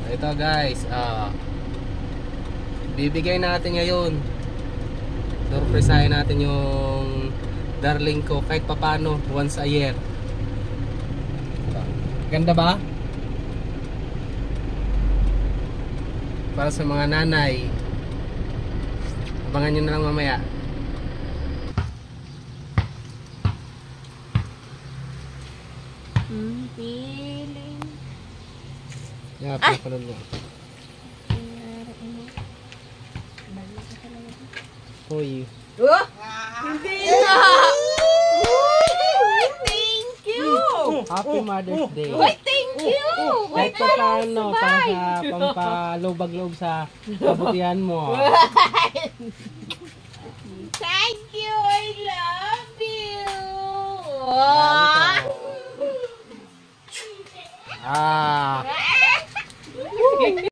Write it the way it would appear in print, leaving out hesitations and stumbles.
Ito guys, bibigay natin ngayon. Surprisahin natin yung darling ko kahit papano once a year. Ganda ba? Para sa mga nanay. Abangan nyo na lang mamaya. Feeling. Yan, pinapanood mo. Hoy. Oh! Hindi na! Uy, thank you! Happy Mother's Day. Uy, thank you! Kahit pa paano, para sa pampalubag-loob sa kabutihan mo. Thank you! I love you! Ah.